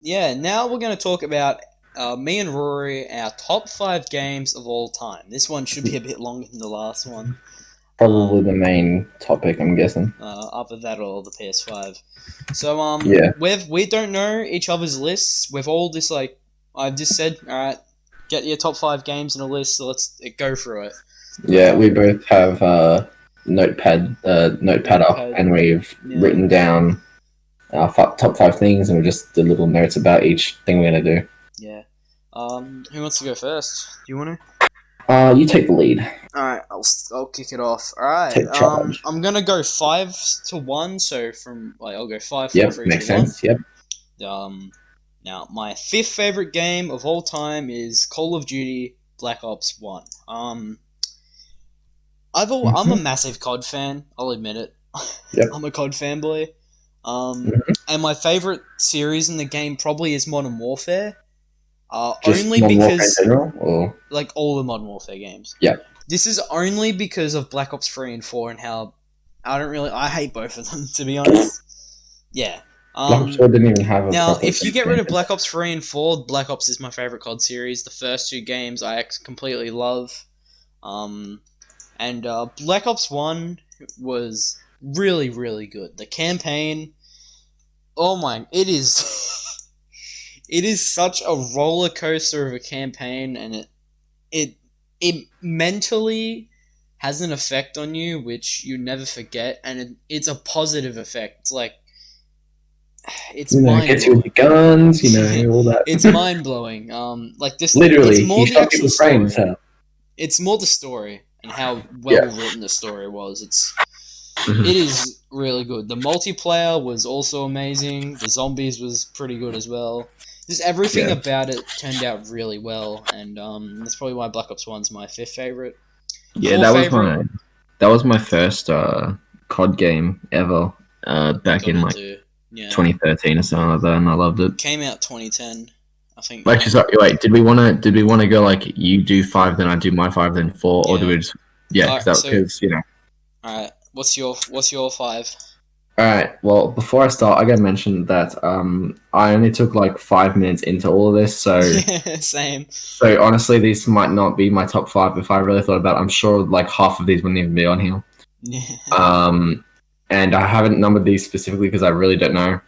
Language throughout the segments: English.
Yeah, now we're going to talk about me and Rory, our top 5 games of all time. This one should be a bit longer than the last one. Probably the main topic, I'm guessing. Other that or the PS5. So Yeah, we don't know each other's lists. We've all just I've just said, all right, get your top 5 games in a list. So let's go through it. yeah. We both have notepad up, Notepad. and we've Yeah. written down our top 5 things, and we just did little notes about each thing we're gonna do. Yeah. Who wants to go first? Do you want to? You take the lead. All right, I'll kick it off. All right. Take charge. I'm gonna go 5-1. So I'll go 5-4 Yep, for each makes of one. sense. Yep. Now my 5th favorite game of all time is Call of Duty Black Ops 1. I'm a massive COD fan. I'll admit it. Yep. I'm a COD fanboy. And my favorite series in the game probably is Modern Warfare. Just Only Modern Warfare because in general, or like all the Modern Warfare games. Yeah. This is only because of Black Ops 3 and 4 and how I hate both of them, to be honest. Yeah. Black Ops 4 didn't even have a Now, proper if you get rid of campaign. Black Ops 3 and 4, Black Ops is my favorite COD series. The first 2 games I completely love. And Black Ops 1 was really, really good. The campaign, oh my, it is it is such a roller coaster of a campaign, and it mentally has an effect on you which you never forget, and it's a positive effect. It's like it's mind Gets you with the guns, all that. It's mind blowing. Like this, Literally, it's more he the shot actual people's story. brains out. It's more the story and how well written the story was. It is really good. The multiplayer was also amazing. The zombies was pretty good as well. Just everything about it turned out really well, and that's probably why Black Ops 1's my 5th favorite. Yeah, that was my first COD game ever. Back in like 2013 or something like that, and I loved it. Came out 2010, I think. Wait, did we want to go like you do 5, then I do my 5, then 4, or do we just because All right, what's your 5? All right. Well, before I start, I gotta mention that I only took like 5 minutes into all of this, so Same. So honestly, these might not be my top 5 if I really thought about it. I'm sure like half of these wouldn't even be on here. And I haven't numbered these specifically because I really don't know.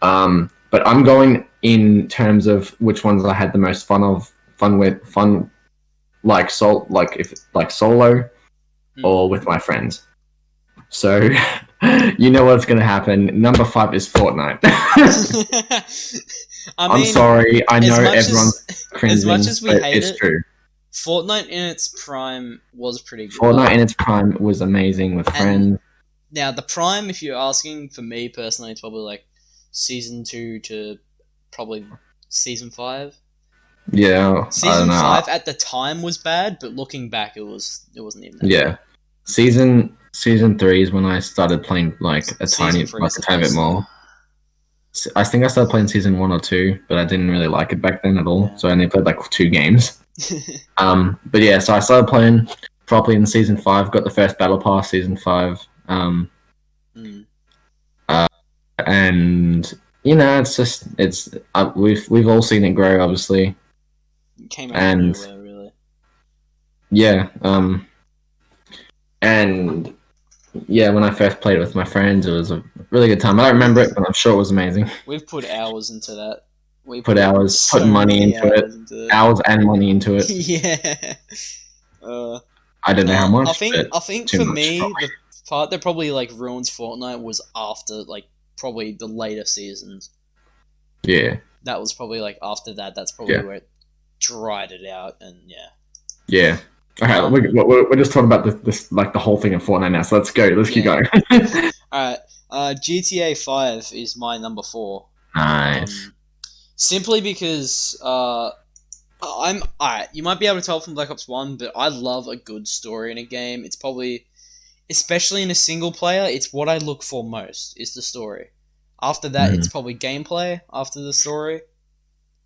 But I'm going in terms of which ones I had the most fun like solo or with my friends. So you know what's going to happen. Number 5 is Fortnite. I'm sorry. I know everyone's cringing, as much as we hate it's true. Fortnite in its prime was pretty good. Fortnite in its prime was amazing with friends. Now, the prime, if you're asking, for me personally, it's probably like Season 2 to probably Season 5. Yeah, Season 5 at the time was bad, but looking back, it wasn't even that bad. Season 3 is when I started playing like a tiny bit more. I think I started playing Season 1 or 2, but I didn't really like it back then at all, so I only played like 2 games. But yeah, so I started playing properly in Season 5, got the first Battle Pass Season 5. And we've all seen it grow, obviously. It came out of nowhere, really. Yeah, and yeah, when I first played it with my friends, it was a really good time. I don't remember it, but I'm sure it was amazing. We've put hours into that. We put money into it. Hours and money into it. Yeah. I don't know how much. I think for me, the part that probably like ruins Fortnite was after like probably the later seasons. Yeah. That was probably like after that. That's probably where it dried it out, and yeah. Yeah. Okay, we're just talking about this like the whole thing of Fortnite now. So let's go. Let's keep going. All right. GTA 5 is my number 4. Nice. Simply because I'm alright. You might be able to tell from Black Ops 1, but I love a good story in a game. It's probably, especially in a single player, it's what I look for most, is the story. After that, it's probably gameplay after the story.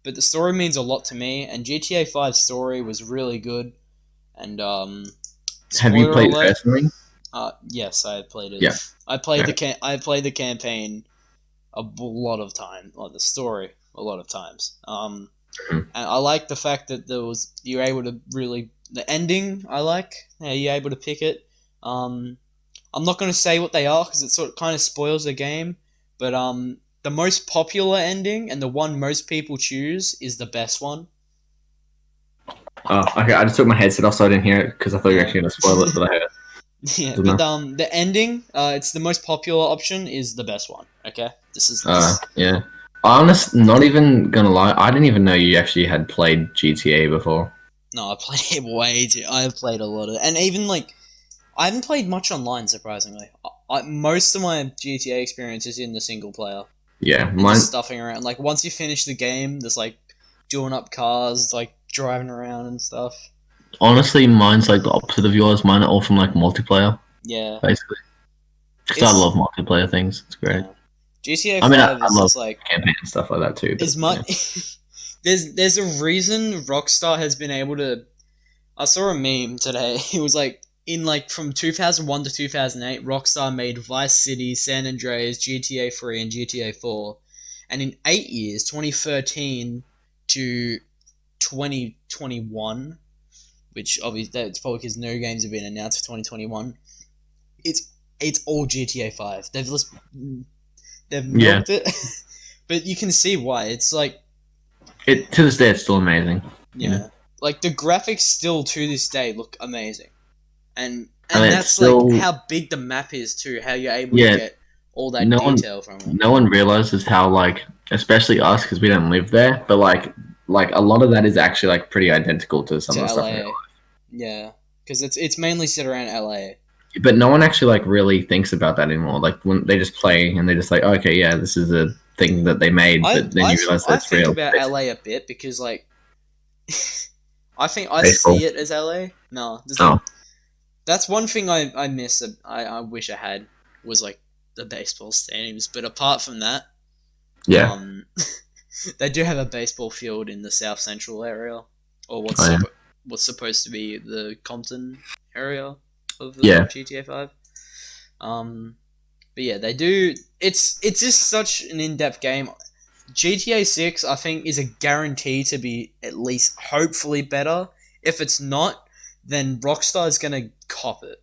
But the story means a lot to me, and GTA 5's story was really good. And have you played it personally? Yes, I played it. Yeah. I played the campaign a lot of time. Like the story, a lot of times. Mhm. And I like the fact that you're able to really the ending. I like how you're able to pick it. I'm not going to say what they are because it sort of kind of spoils the game. But the most popular ending and the one most people choose is the best one. Oh, okay. I just took my headset off so I didn't hear it because I thought you were Yeah. actually going to spoil it, but I heard it. Yeah, Doesn't but the ending, it's the most popular option is the best one. Okay, this is Yeah. Not even gonna lie, I didn't even know you actually had played GTA before. No, I played it way too. I've played a lot of it, and even like I haven't played much online. Surprisingly, most of my GTA experience is in the single player. Yeah, And mine. just stuffing around. Like once you finish the game, there's like doing up cars, like driving around and stuff. Honestly, mine's like the opposite of yours. Mine are all from like multiplayer, Yeah, basically. Because I love multiplayer things. It's great. Yeah. GTA I mean, 5 I is love just like campaign and stuff like that too. But, is much. There's a reason Rockstar has been able to. I saw a meme today. It was like in like from 2001 to 2008, Rockstar made Vice City, San Andreas, GTA 3, and GTA 4, and in 8 years, 2013 to 2021, which obviously that's probably because no games have been announced for 2021. It's all GTA 5. They've milked it, but you can see why. It's like it to this day, it's still amazing. yeah, like the graphics still to this day look amazing, and And that's still, like how big the map is too. How you're able Yeah, to get all that no one, detail from it. no one realizes how like, especially us because we don't live there, but like a lot of that is actually like pretty identical to some To of the stuff in LA, real life. yeah, because it's mainly set around LA. But no one actually like really thinks about that anymore. Like when they just play and they just like, okay, yeah, this is a thing that they made, but then you realize I that's think real. about LA a bit because like I think I Baseball. see it as LA. No, there's Oh. like that's one thing I miss. I wish I had was like the baseball stadiums. But apart from that, Yeah. they do have a baseball field in the South Central area, or what's supposed to be the Compton area of the GTA 5. But yeah, they do. It's just such an in-depth game. GTA 6, I think, is a guarantee to be at least hopefully better. If it's not, then Rockstar is gonna cop it.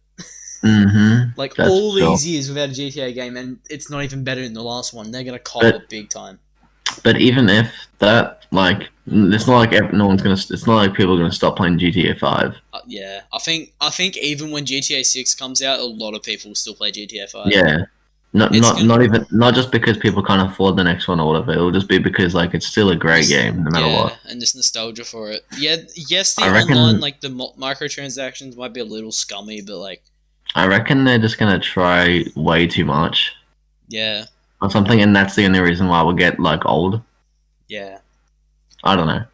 Mm-hmm. Like all these years without a GTA game, and it's not even better than the last one. They're gonna cop it big time. But even if that, like, it's not like no one's gonna. It's not like people are gonna stop playing GTA 5. Yeah, I think even when GTA 6 comes out, a lot of people will still play GTA 5. Yeah. Not just because people can't afford the next one or whatever. It'll just be because like it's still a great game no matter what. And just nostalgia for it. Yeah, yes, the I reckon, online like the microtransactions might be a little scummy, but like I reckon they're just gonna try way too much. Yeah. Or something, and that's the only reason why we'll get like old. Yeah. I don't know.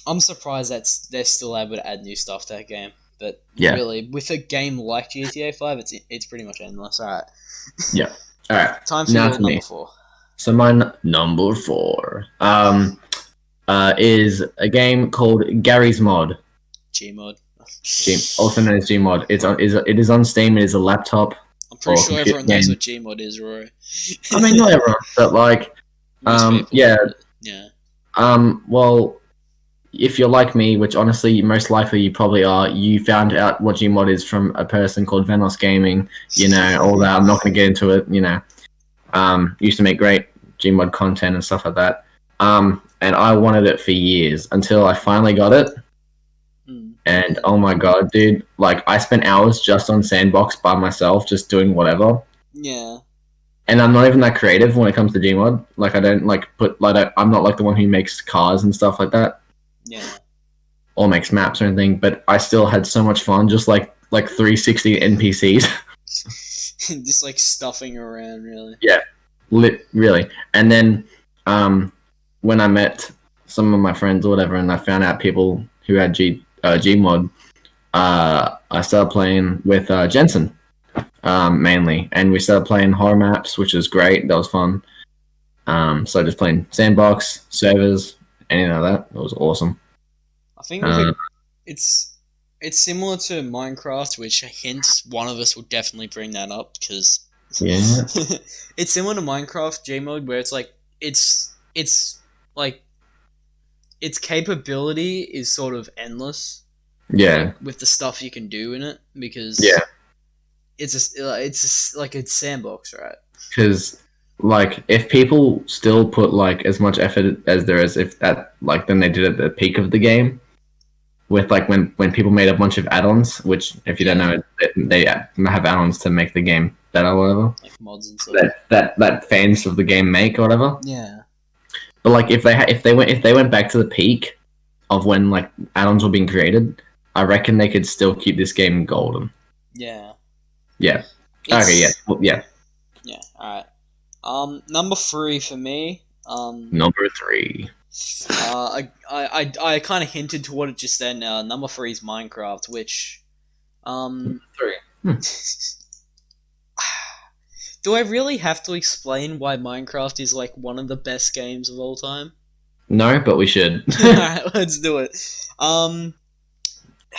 I'm surprised they're still able to add new stuff to that game, but really, with a game like GTA 5, it's pretty much endless. All right. Yeah. All right. Time for your number 4. So my number 4 is a game called Garry's Mod. Gmod. Also known as Gmod. It is on Steam. It is a laptop. I'm pretty sure everyone knows what Gmod is, Roy. I mean, not everyone, but like, yeah. Well, if you're like me, which honestly, most likely you probably are, you found out what Gmod is from a person called Venos Gaming. You know, all that. I'm not going to get into it. You know, used to make great Gmod content and stuff like that. And I wanted it for years until I finally got it. And oh my god, dude! Like I spent hours just on Sandbox by myself, just doing whatever. Yeah. And I'm not even that creative when it comes to Gmod. Like I don't like I'm not like the one who makes cars and stuff like that. Yeah. Or makes maps or anything. But I still had so much fun, just like 360 NPCs. Just like stuffing around, really. Yeah, really. And then when I met some of my friends or whatever, and I found out people who had Gmod, I started playing with Jensen mainly, and we started playing horror maps, which was great. That was fun. So just playing Sandbox, servers, anything like that. It was awesome. I think it's similar to Minecraft, which hint one of us will definitely bring that up because it's similar to Minecraft Gmod, where it's like its capability is sort of endless. Yeah. With the stuff you can do in it, because it's like it's sandbox, right? Because like if people still put like as much effort as there is if that like than they did at the peak of the game, with like when people made a bunch of add-ons, which if you don't know, they have add-ons to make the game better or whatever, like mods and stuff that fans of the game make or whatever. Yeah. But like if they went back to the peak of when like add-ons were being created, I reckon they could still keep this game golden. Yeah. Yeah. Okay. Yeah. Well, yeah. Yeah. All right. Number 3 for me. Number 3. I kind of hinted toward it just then. Number 3 is Minecraft, which 3. Do I really have to explain why Minecraft is like one of the best games of all time? No, but we should. Alright, let's do it.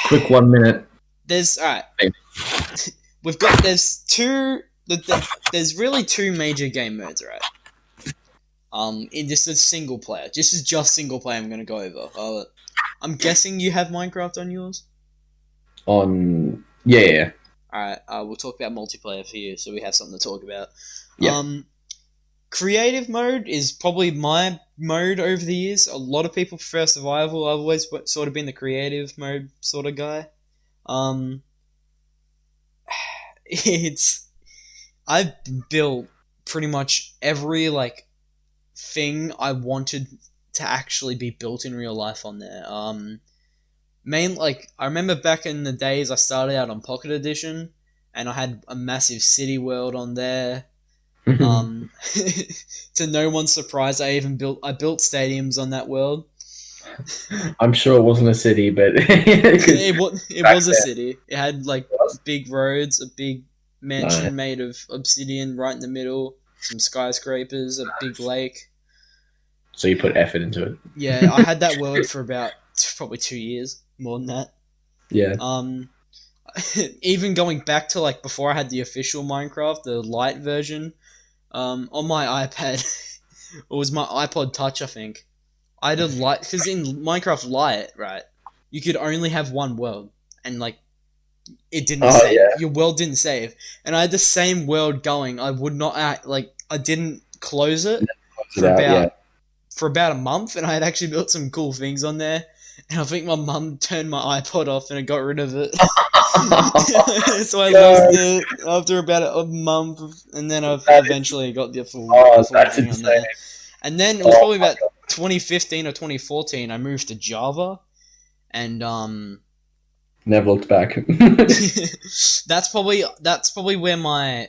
Quick 1 minute. There's there's really 2 major game modes, right? In just a single player. Just single player I'm gonna go over. I'm guessing you have Minecraft on yours? Yeah. Alright, we'll talk about multiplayer for you, so we have something to talk about. Yeah. Creative mode is probably my mode over the years. A lot of people prefer survival. I've always sort of been the creative mode sort of guy. I've built pretty much every like thing I wanted to actually be built in real life on there. I remember back in the days I started out on Pocket Edition, and I had a massive city world on there. To no one's surprise, I built stadiums on that world. I'm sure it wasn't a city, but it was a city. It had like big roads, a big mansion made of obsidian right in the middle, some skyscrapers, a big lake. So you put effort into it. Yeah, I had that world for about probably 2 years, more than that. Yeah. Even going back to like before I had the official Minecraft, the light version, on my iPad, it was my iPod Touch, I think. I had a light because in Minecraft Lite, right, you could only have one world, and like it didn't save. Yeah. Your world didn't save, and I had the same world going. I would not I didn't close it for about a month, and I had actually built some cool things on there. And I think my mum turned my iPod off and it got rid of it. So I lost it after about a month, and then I eventually got the full thing on there. And then it was probably about 2015 or 2014. I moved to Java, and never looked back. That's probably where my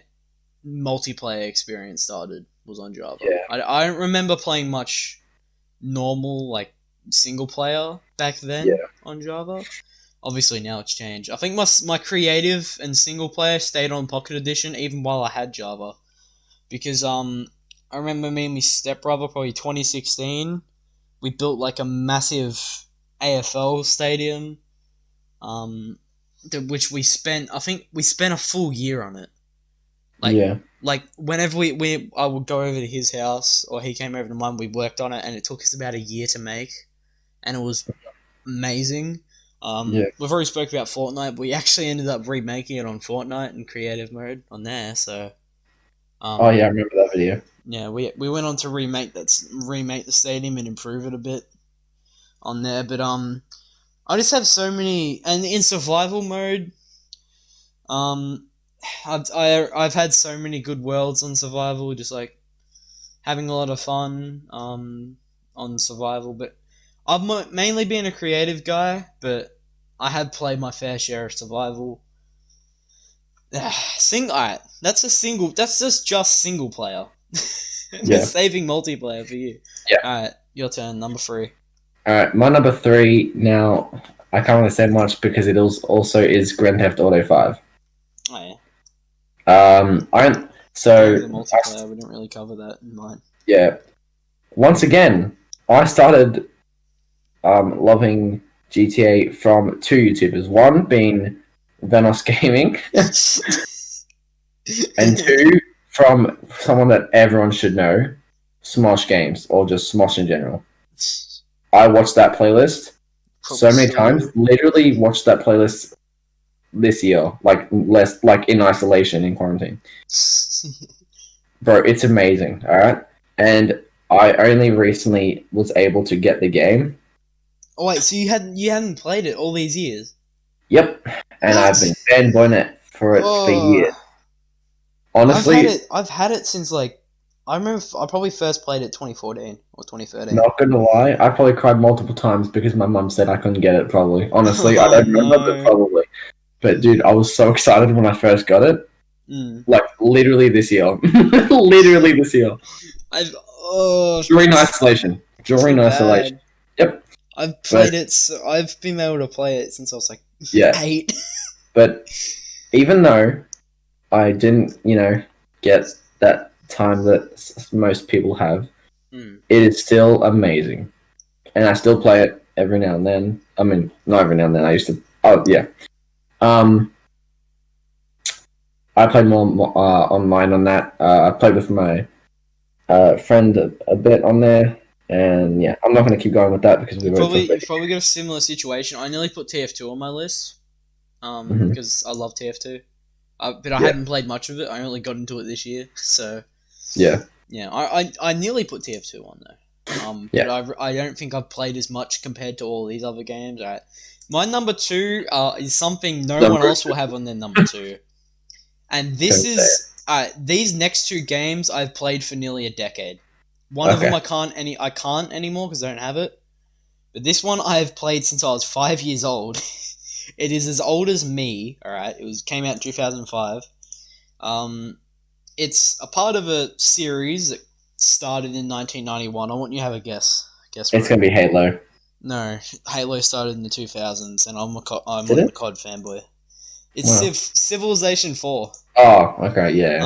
multiplayer experience started. Was on Java. Yeah. I don't remember playing much normal like single player back then on Java. Obviously now it's changed. I think my creative and single player stayed on Pocket Edition even while I had Java, because I remember me and my stepbrother probably 2016 we built like a massive AFL stadium, which we spent a full year on it. Like whenever I would go over to his house or he came over to mine, we worked on it, and it took us about a year to make, and it was amazing. We've already spoke about Fortnite, but we actually ended up remaking it on Fortnite in creative mode on there. So, I remember that video. Yeah, we went on to remake the stadium and improve it a bit on there. But I just have so many, and in survival mode, I've had so many good worlds on survival, just like having a lot of fun on survival. But I've mainly been a creative guy, but I have played my fair share of survival. That's just single player. Saving multiplayer for you. Yeah. Alright, your turn, number 3. Alright, my number 3 now, I can't really say much because it also is Grand Theft Auto 5. Oh yeah. The multiplayer, we didn't really cover that in mine. Yeah. Once again, I started loving GTA from 2 YouTubers. One being Venos Gaming, and 2 from someone that everyone should know, Smosh Games, or just Smosh in general. I watched that playlist Probably so many still times. do. Literally watched that playlist this year, like in isolation in quarantine. Bro, it's amazing. All right, and I only recently was able to get the game. Oh wait, so you hadn't played it all these years? Yep, and I've What? been fanboying it for years. Oh, Honestly, I've had it since like I remember I probably first played it 2014 or 2013. not gonna lie, I probably cried multiple times because my mum said I couldn't get it. Probably, honestly, I Oh don't remember, but no. probably. But dude, I was so excited when I first got it. Mm. Like literally this year, literally this year. I've During isolation. too During isolation. bad. Yep. I've But played it. So I've been able to play it since I was like yeah. 8. But even though I didn't, get that time that most people have, Mm. it is still amazing, and I still play it every now and then. I mean, not every now and then. I used to. Oh yeah. I played more online on that. I played with my friend a bit on there, and yeah, I'm not going to keep going with that because we've already talked about You've probably got a similar situation. I nearly put TF2 on my list, it. because I love TF2. But I Yeah, hadn't played much of it. I only got into it this year, so yeah, yeah. I nearly put TF2 on though. But yeah. I don't think I've played as much compared to all these other games. Alright. My number 2 is something no one Number else will have on their number 2, and this don't say it. is these next 2 games I've played for nearly a decade. One of them Okay. I can't anymore because I don't have it. But this one I have played since I was 5 years old. It is as old as me. All right, came out in 2005. It's a part of a series that started in 1991. I want you to have a guess. Guess It's what? gonna be Halo. No, Halo started in the 2000s, and I'm Did a it? COD fanboy. It's Wow. Civilization 4. Oh, okay, yeah.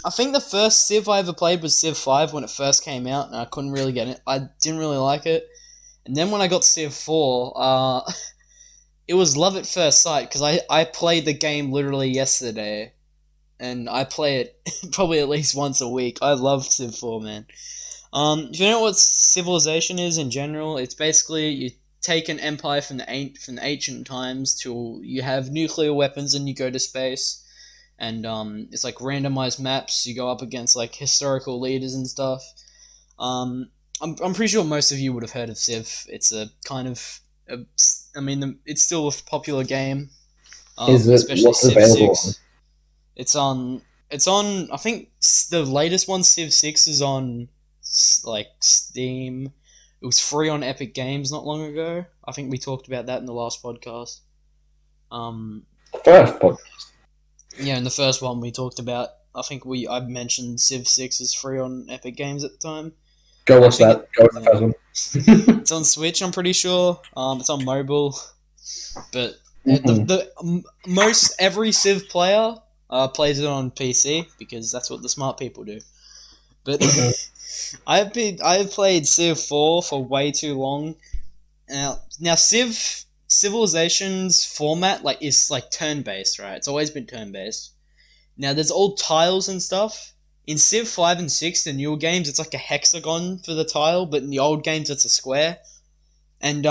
I think the first Civ I ever played was Civ 5 when it first came out, and I couldn't really get it. I didn't really like it. And then when I got Civ 4, it was love at first sight, because I played the game literally yesterday, and I play it probably at least once a week. I love Civ 4, man. If you know what Civilization is in general, it's basically you take an empire from the ancient times till you have nuclear weapons and you go to space, and it's like randomized maps. You go up against like historical leaders and stuff. I'm pretty sure most of you would have heard of Civ. It's a kind of, it's still a popular game. Is it Especially what's Civ available? 6. It's on. It's on. I think the latest one, Civ 6, is on like Steam. It was free on Epic Games not long ago. I think we talked about that in the last podcast. First podcast. Yeah, in the first one we talked about. I mentioned Civ 6 is free on Epic Games at the time. Go watch that. Go watch the first one. It's on Switch, I'm pretty sure. It's on mobile, but most every Civ player plays it on PC because that's what the smart people do. But I've played Civ 4 for way too long. Now Civilization's format is like turn based, right? It's always been turn based. Now there's all tiles and stuff. In Civ 5 and 6, the newer games, it's like a hexagon for the tile, but in the old games, it's a square. And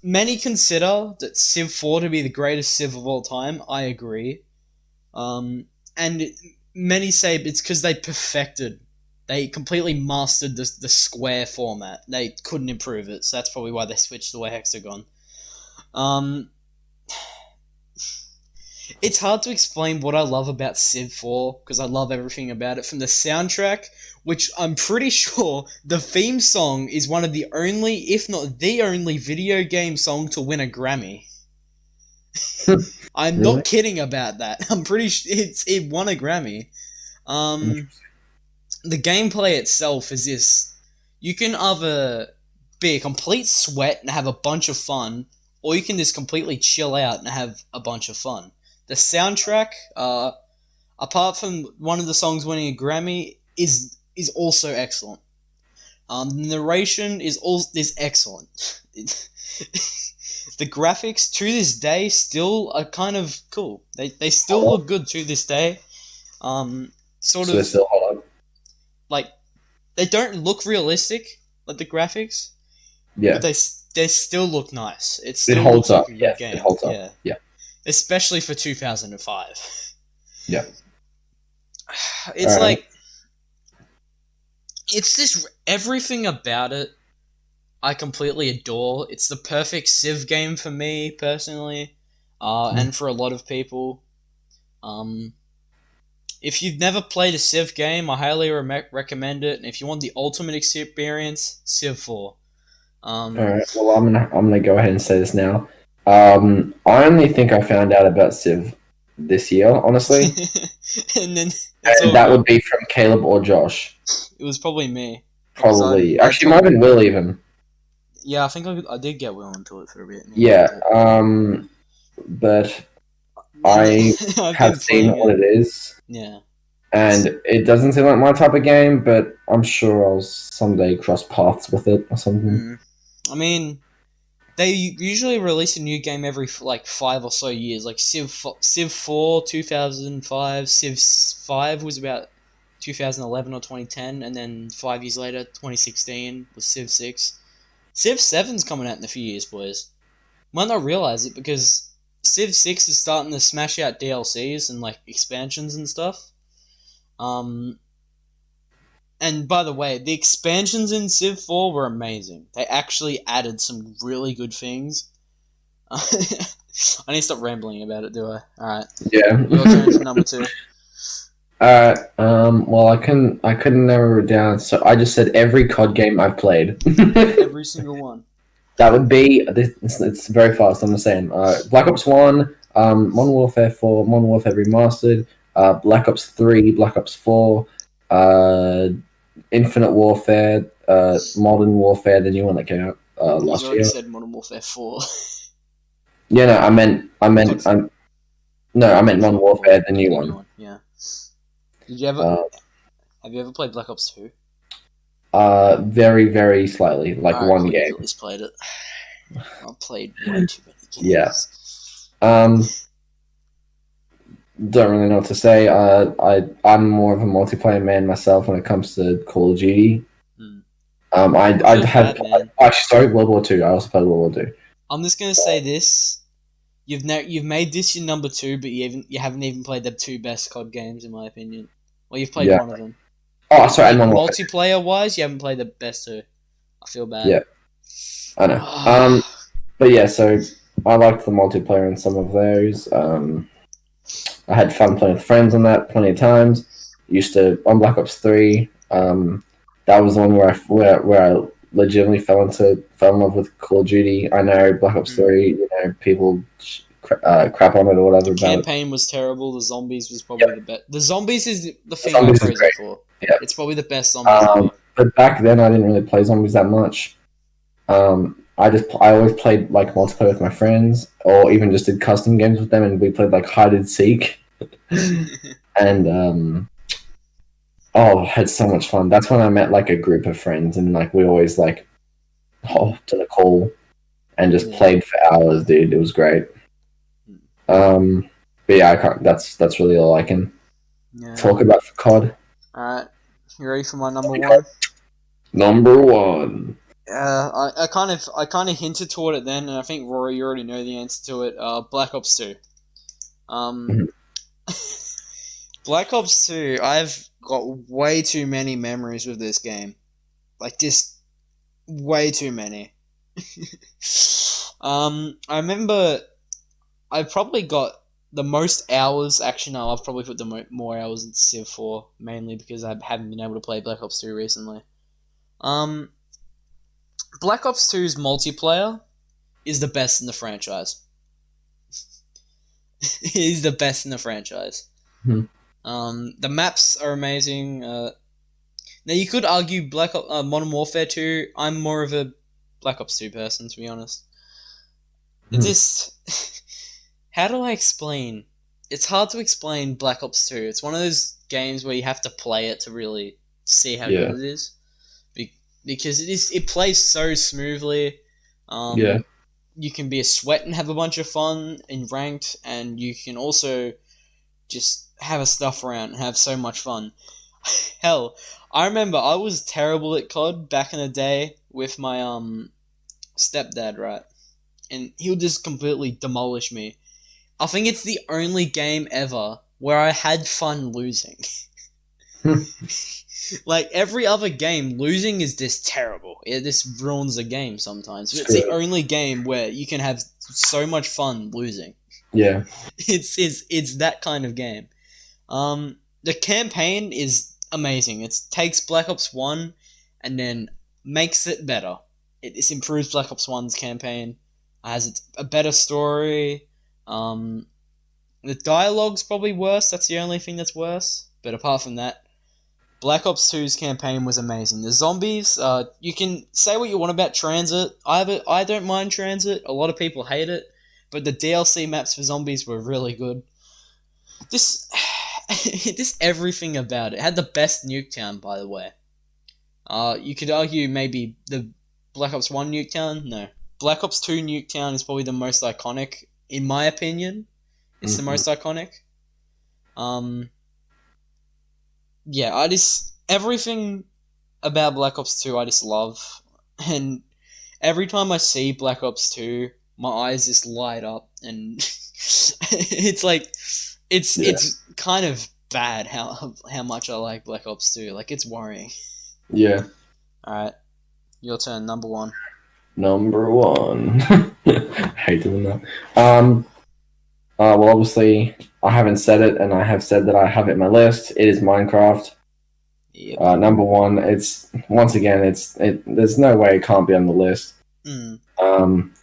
many consider that Civ 4 to be the greatest Civ of all time. I agree. And many say it's because they completely mastered the square format. They couldn't improve it, so that's probably why they switched to a hexagon. It's hard to explain what I love about Civ 4, because I love everything about it. From the soundtrack, which I'm pretty sure the theme song is one of the only, if not the only, video game song to win a Grammy. I'm Really? not kidding about that. I'm pretty sure it won a Grammy. The gameplay itself is this. You can either be a complete sweat and have a bunch of fun, or you can just completely chill out and have a bunch of fun. The soundtrack, apart from one of the songs winning a Grammy, is also excellent. The narration is excellent. The graphics to this day still are kind of cool. They still look good to this day. So they're still hot. Like, they don't look realistic. like the graphics, Yeah, but they still look nice. It it still holds looks like up. a good Yes, game. it holds up. Yeah, Yeah, especially for 2005. yeah. It's like it's just everything about it. I completely adore. It's the perfect Civ game for me personally, and for a lot of people. Um, if you've never played a Civ game, I highly recommend it. And if you want the ultimate experience, Civ 4. All right. Well, I'm gonna go ahead and say this now. I only think I found out about Civ this year, honestly, And then it's and all that good. would be from Caleb or Josh. It was probably me. Because Probably. I Actually, might have been Will even. yeah, I think I did get Will into it for a bit. Yeah. But I I've have been seen playing what it. it is, Yeah. and it doesn't seem like my type of game. But I'm sure I'll someday cross paths with it or something. I mean, they usually release a new game every like 5 or so years. Like Civ 4, 2005. Civ 5 was about 2011 or 2010, and then 5 years later, 2016 was Civ 6. Civ 7's coming out in a few years, boys. Might not realize it because Civ 6 is starting to smash out DLCs and like expansions and stuff. And by the way, the expansions in Civ 4 were amazing. They actually added some really good things. I need to stop rambling about it, do I? Alright. Yeah. Your turn for number 2. Well, I couldn't narrow it down, so I just said every COD game I've played. Every single one. That would be this. It's very fast. I'm just saying. Black Ops 1, Modern Warfare 4, Modern Warfare Remastered, Black Ops 3, Black Ops 4, Infinite Warfare, Modern Warfare, the new one that came out He's last already year. said Modern Warfare 4. Yeah, no, I meant Modern Warfare, the new one. Yeah. Did you ever have you ever played Black Ops 2? Very, very slightly, like Alright, one cool, game. you've at least played it. I've played way too many games. Yeah. Don't really know what to say. I'm more of a multiplayer man myself when it comes to Call of Duty. I have actually sorry, World War II. I also played World War II. I'm just gonna say this: you've made this your number 2, but you haven't even played the 2 best COD games in my opinion. Well, you've played one of them. Oh, sorry, like, multiplayer wise, you haven't played the best 2. I feel bad. Yeah, I know. But yeah, so I liked the multiplayer in some of those. I had fun playing with friends on that plenty of times. Used to on Black Ops 3. That was the one where I legitimately fell in love with Call of Duty. I know Black Ops 3. You know, people crap on it or whatever. The campaign was terrible. The zombies was probably the best. The zombies is the thing I praise it for. Yeah. It's probably the best zombies ever. But back then, I didn't really play zombies that much. I always played like multiplayer with my friends, or even just did custom games with them, and we played like hide and seek, and had so much fun. That's when I met like a group of friends, and like we always like hopped on a call and just played for hours, dude. It was great. But yeah, I can't. That's really all I can talk about for COD. All right, you ready for my number 1? Number 1. I kind of hinted toward it then, and I think Rory, you already know the answer to it. Black Ops 2. Black Ops 2. I've got way too many memories with this game, like just way too many. I remember I probably got the most hours. Actually, no, I've probably put the more hours in Civ 4, mainly because I haven't been able to play Black Ops 2 recently. Black Ops 2's multiplayer is the best in the franchise. He's the best in the franchise. The maps are amazing. Now you could argue Modern Warfare 2. I'm more of a Black Ops 2 person, to be honest. It just how do I explain? It's hard to explain Black Ops 2. It's one of those games where you have to play it to really see how good it is. Because it plays so smoothly. You can be a sweat and have a bunch of fun in ranked, and you can also just have a stuff around and have so much fun. Hell, I remember I was terrible at COD back in the day. with my stepdad, right? And he'll just completely demolish me. I think it's the only game ever where I had fun losing. Like, every other game, losing is just terrible. It just ruins the game sometimes. But it's the only game where you can have so much fun losing. Yeah. It's that kind of game. The campaign is amazing. It takes Black Ops 1 and then makes it better. It improves Black Ops 1's campaign. Has a better story. The dialogue's probably worse. That's the only thing that's worse. But apart from that, Black Ops 2's campaign was amazing. The zombies, you can say what you want about Transit. I don't mind Transit. A lot of people hate it. But the DLC maps for zombies were really good. Just everything about it. It had the best Nuketown, by the way. You could argue maybe the Black Ops 1 Nuketown. No. Black Ops 2 Nuketown is probably the most iconic, in my opinion. It's the most iconic. Yeah, everything about Black Ops 2 I just love. And every time I see Black Ops 2, my eyes just light up, and it's like, it's kind of bad how much I like Black Ops 2. Like, it's worrying. Yeah. Alright, your turn, number 1. Number 1. I hate doing that. Well, obviously, I haven't said it, and I have said that I have it in my list. It is Minecraft. Yep. Number 1. It's once again, there's no way it can't be on the list.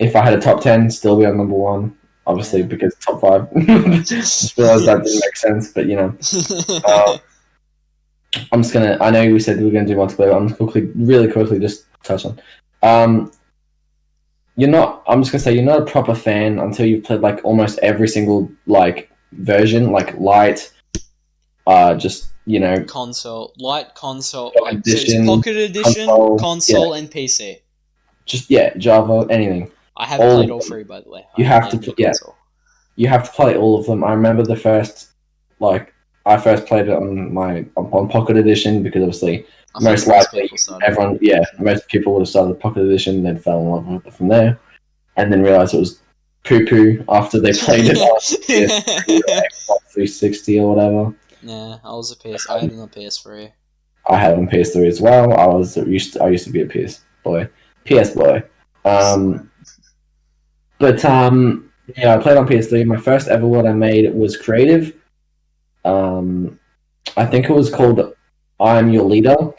If I had a top 10, still be on number 1. Obviously, because top 5. Just realized that didn't make sense, but you know. I'm just gonna. I know we said we were gonna do multiplayer. I'm really quickly, just touch on. You're not. I'm just gonna say you're not a proper fan until you've played like almost every single like version, like light. Just console, light console, edition, so Pocket Edition, console, and PC. Just Java, anything. I have played all 3, by the way. You have to play all of them. I remember the first, I first played it on Pocket Edition because obviously most people would have started with Pocket Edition, then fell in love with it from there, and then realized it was poo poo after they played it on Xbox 360 or whatever. Yeah, I had it on PS3. I had it on PS3 as well. I used to be a PS boy. But I played on PS3. My first ever world I made was creative. I think it was called I'm Your Leader.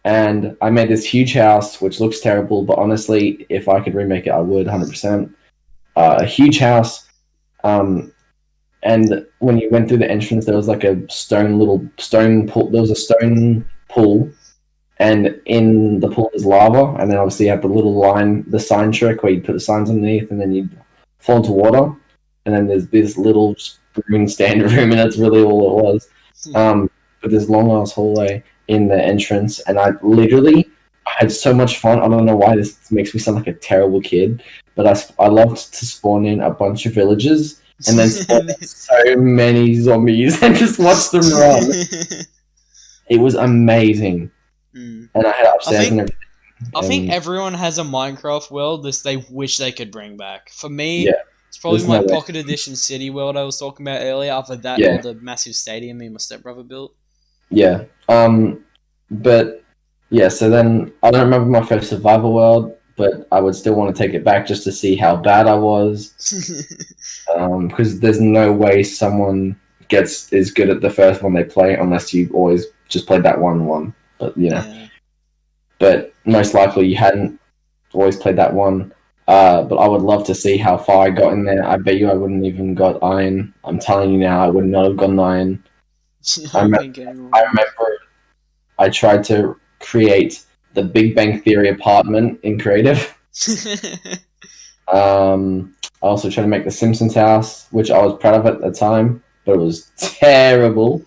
And I made this huge house, which looks terrible, but honestly, if I could remake it, I would, 100%. A huge house. And when you went through the entrance, there was like a stone pool. There was a stone pool. And in the pool is lava, and then obviously you have the sign trick where you put the signs underneath, and then you fall into water, and then there's this little green standard room, and that's really all it was. But this long ass hallway in the entrance, and I had so much fun. I don't know why this makes me sound like a terrible kid, but I loved to spawn in a bunch of villagers, and then spawn in so many zombies, and just watch them run. It was amazing. And I had upstairs and everything. I think everyone has a Minecraft world that they wish they could bring back. For me, it's probably my Pocket Edition City world I was talking about earlier. After that, or the massive stadium me and my stepbrother built. Yeah. But yeah. So then I don't remember my first survival world, but I would still want to take it back just to see how bad I was. Because there's no way someone is good at the first one they play unless you always just played that one. But but most likely you hadn't always played that one. But I would love to see how far I got in there. I bet you I wouldn't even got iron. I'm telling you now, I would not have gotten iron. I remember I tried to create the Big Bang Theory apartment in creative. I also tried to make the Simpsons house, which I was proud of at the time, but it was terrible.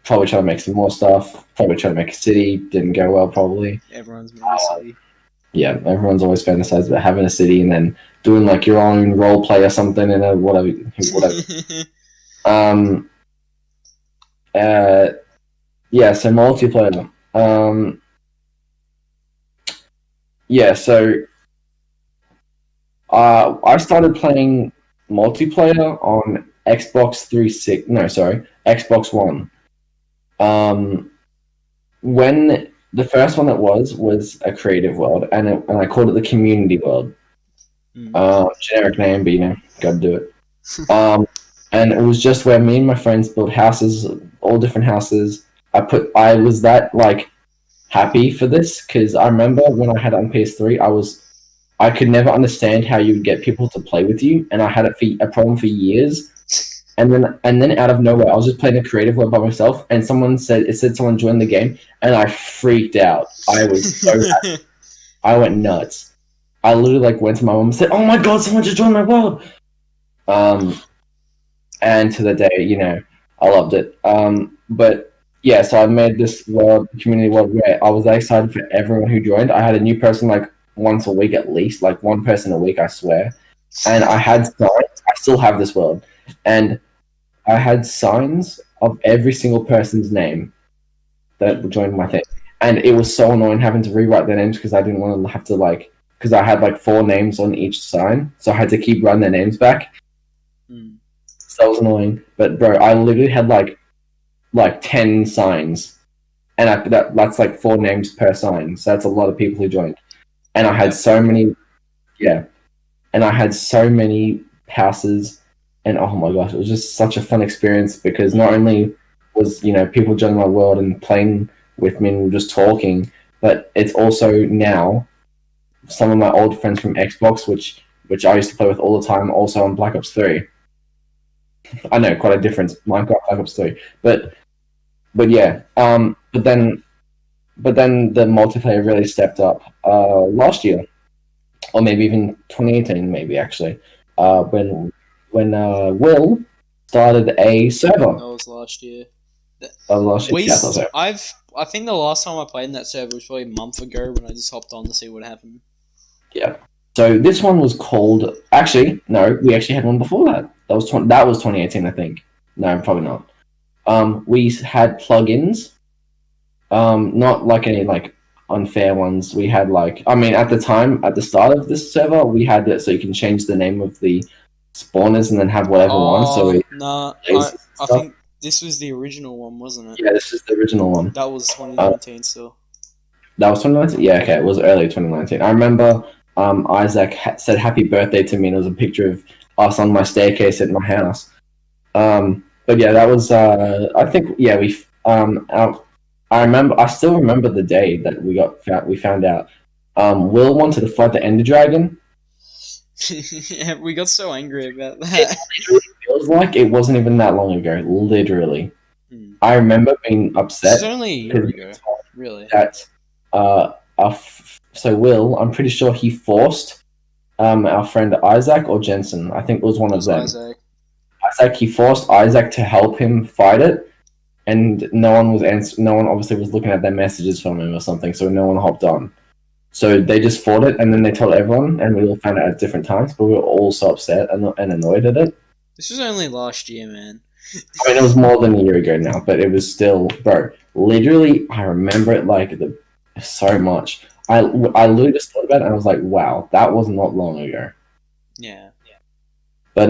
Probably try to make some more stuff. Probably try to make a city. Didn't go well, probably. Everyone's made a city. Yeah, everyone's always fantasized about having a city and then doing like your own role play or something and whatever. So multiplayer. Um, yeah, so I started playing multiplayer on Xbox One. When the first one that was a creative world, and I called it the community world. Generic name, but you know, gotta do it. And it was just where me and my friends built houses, all different houses. I was that like happy for this because I remember when I had it on PS3, I could never understand how you would get people to play with you, and I had a problem for years. And then out of nowhere, I was just playing a creative world by myself, and someone said someone joined the game, and I freaked out. I was so happy. I went nuts. I literally like went to my mom and said, "Oh my god, someone just joined my world!" And to the day, you know, I loved it. But yeah, so I made this world, community world, where I was that excited for everyone who joined. I had a new person like once a week at least, like one person a week, I swear. And I had signs. I still have this world, and I had signs of every single person's name that joined my thing. And it was so annoying having to rewrite their names because I didn't want to have to because I had like 4 names on each sign, so I had to keep running their names back. So that was annoying. But bro, I literally had like 10 signs, and that's like 4 names per sign. So that's a lot of people who joined. And I had so many, and I had so many houses, and oh my gosh, it was just such a fun experience because not only was, you know, people joining my world and playing with me and just talking, but it's also now some of my old friends from Xbox, which I used to play with all the time, also on Black Ops 3. I know, quite a difference, Minecraft, Black Ops 3, but yeah, but then the multiplayer really stepped up last year, or maybe even 2018, maybe actually, when Will started a server. That was last year. Last year. I think the last time I played in that server was probably a month ago when I just hopped on to see what happened. Yeah. So this one was called. Actually, no, we actually had one before that. That was 2018, I think. No, probably not. We had plugins. Not like any like unfair ones. We had at the time, at the start of this server, we had it so you can change the name of the spawners and then have whatever one. So I think this was the original one, wasn't it? Yeah, this is the original one. That was 2019 still. That was 2019? Yeah, okay, it was early 2019. I remember Isaac said happy birthday to me, and it was a picture of us on my staircase at my house. But yeah, that was, I think, yeah, I still remember the day that we found out. Will wanted to fight the Ender Dragon. Yeah, we got so angry about that. It feels like it wasn't even that long ago, literally. I remember being upset. It's only a year ago, really. That, so Will, I'm pretty sure he forced our friend Isaac or Jensen. I think it was one of them. Isaac, he forced Isaac to help him fight it, and no one obviously was looking at their messages from him or something, so no one hopped on. So they just fought it, and then they told everyone, and we all found out at different times, but we were all so upset and annoyed at it. This was only last year, man. I mean, it was more than a year ago now, but it was still, bro, literally, I remember it so much. I literally just thought about it, and I was like, wow, that was not long ago. Yeah. But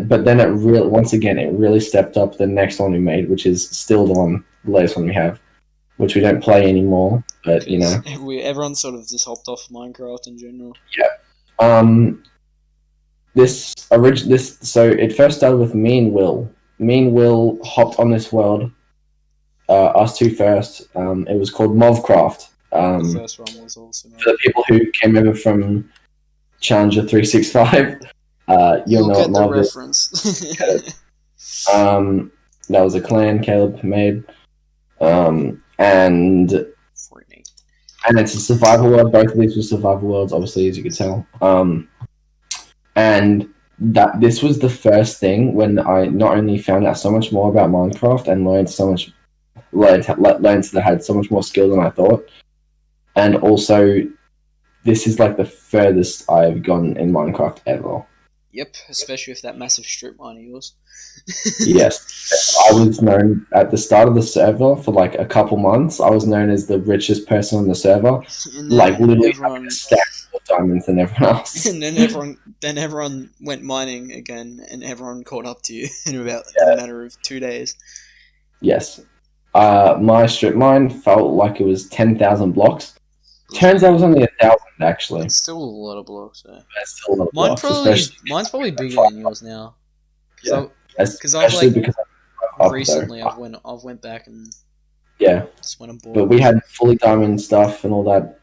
but then it really stepped up the next one we made, which is still the latest one we have, which we don't play anymore. But you know, everyone sort of just hopped off Minecraft in general. Yeah. So it first started with me and Will. Me and Will hopped on this world. Us two first. It was called Movcraft. The first one was also for the people who came over from Challenger 365. You'll know get what the reference. That was a clan Caleb made, and it's a survival world. Both of these were survival worlds, obviously, as you could tell. And that this was the first thing when I not only found out so much more about Minecraft and learned that I had so much more skill than I thought, and also this is like the furthest I've gone in Minecraft ever. Yep, especially with that massive strip mine of yours. Yes, I was known at the start of the server for like a couple months. I was known as the richest person on the server, And like then literally having everyone, a stack more diamonds than everyone else. and then everyone went mining again, and everyone caught up to you in about the matter of 2 days. Yes, my strip mine felt like it was 10,000 blocks. Turns out it was only 1,000 actually. It's still a lot of blocks. Yeah. That's still a lot of blocks, Mine's probably bigger than yours now. Because I've especially like because I'm recently up, I've went back and just went and bought. but we had fully diamond stuff and all that.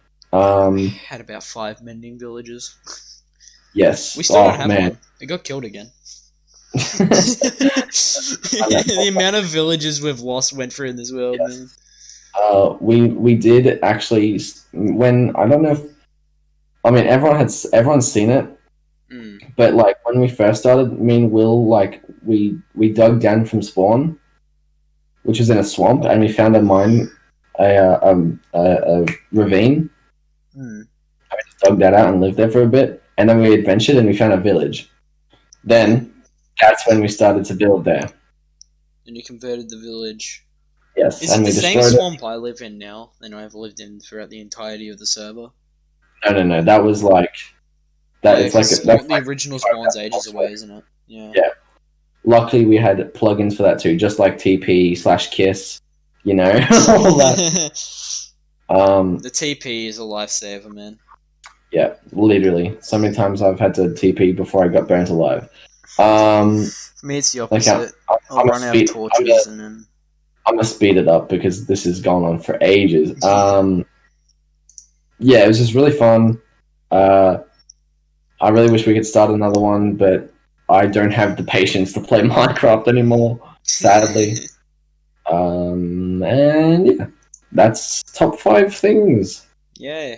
Had about 5 mending villages. Yes, We still don't have one. It got killed again. The amount of villages we've lost went through in this world, man. We did actually when I don't know if I mean everyone's seen it, but like when we first started, me and Will like we dug down from spawn, which was in a swamp, and we found a mine, a ravine. And we just dug that out and lived there for a bit, and then we adventured and we found a village. Then that's when we started to build there. And you converted the village. Yes. Is it the same swamp I live in now than I've lived in throughout the entirety of the server? No. That was like that. It's like that's the original spawn's ages away, isn't it? Yeah. Yeah. Luckily, we had plugins for that too, just like TP/Kiss. You know, all that. The TP is a lifesaver, man. Yeah, literally. So many times I've had to TP before I got burnt alive. For me, it's the opposite. I'll run out of torches and then. I'm gonna speed it up because this has gone on for ages. Yeah, it was just really fun. I really wish we could start another one, but I don't have the patience to play Minecraft anymore, sadly. And yeah, that's top 5 things. Yeah.